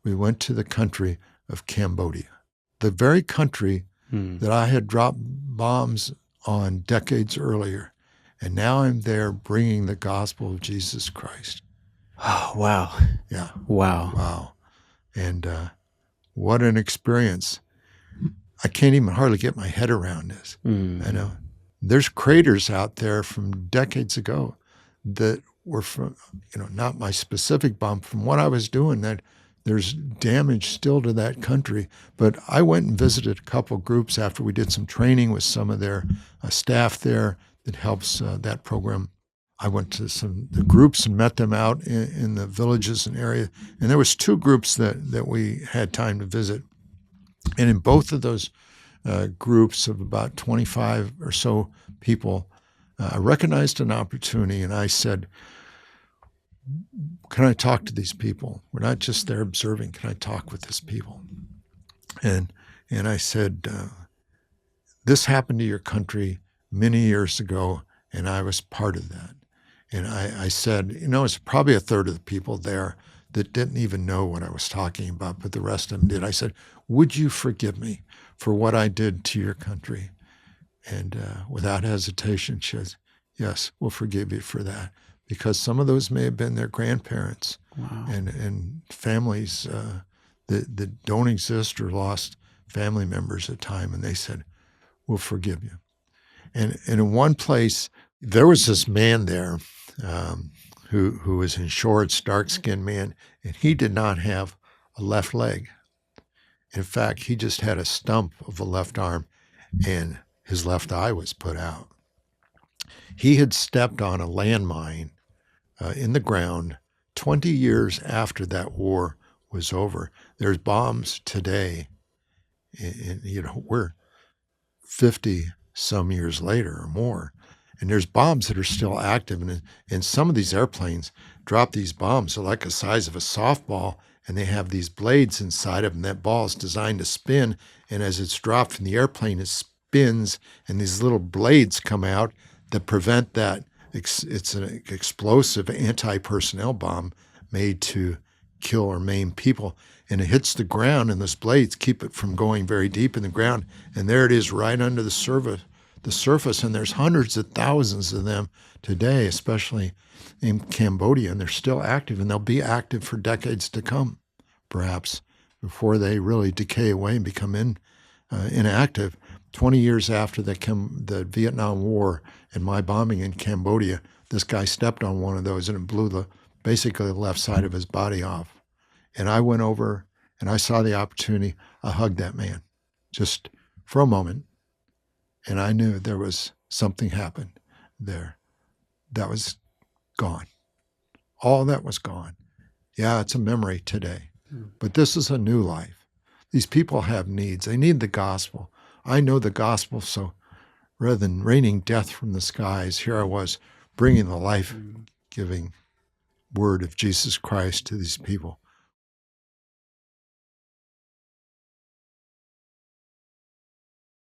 we went to the country of Cambodia, the very country that I had dropped bombs on decades earlier. And now I'm there bringing the gospel of Jesus Christ. Oh, wow. Yeah. Wow. Wow. And what an experience. I can't even hardly get my head around this. I know. There's craters out there from decades ago that were from, not my specific bomb, from what I was doing, that there's damage still to that country. But I went and visited a couple groups after we did some training with some of their staff there that helps that program. I went to the groups and met them out in the villages and area. And there was 2 groups that we had time to visit. And in both of those groups of about 25 or so people, I recognized an opportunity, and I said, can I talk to these people? We're not just there observing. Can I talk with these people? And I said, this happened to your country many years ago, and I was part of that. And I said, it's probably a third of the people there that didn't even know what I was talking about, but the rest of them did. I said, would you forgive me for what I did to your country? And without hesitation, she says, yes, we'll forgive you for that. Because some of those may have been their grandparents. Wow. and families that don't exist or lost family members at time. And they said, we'll forgive you. And in one place, there was this man there who was in shorts, dark-skinned man, and he did not have a left leg. In fact, he just had a stump of a left arm, and his left eye was put out. He had stepped on a landmine in the ground 20 years after that war was over. There's bombs today, and we're 50 some years later or more, and there's bombs that are still active. And some of these airplanes drop these bombs. They're like the size of a softball, and they have these blades inside of them. That ball is designed to spin, and as it's dropped from the airplane, it spins, and these little blades come out that prevent that. It's an explosive anti-personnel bomb made to kill or maim people. And it hits the ground, and those blades keep it from going very deep in the ground. And there it is right under the surface. And there's hundreds of thousands of them today, especially in Cambodia. And they're still active, and they'll be active for decades to come, perhaps, before they really decay away and become inactive. 20 years after the Vietnam War and my bombing in Cambodia, this guy stepped on one of those, and it blew basically the left side of his body off. And I went over and I saw the opportunity. I hugged that man just for a moment. And I knew there was something happened there that was gone. All that was gone. Yeah, it's a memory today, but this is a new life. These people have needs. They need the gospel. I know the gospel, so rather than raining death from the skies, here I was bringing the life-giving word of Jesus Christ to these people.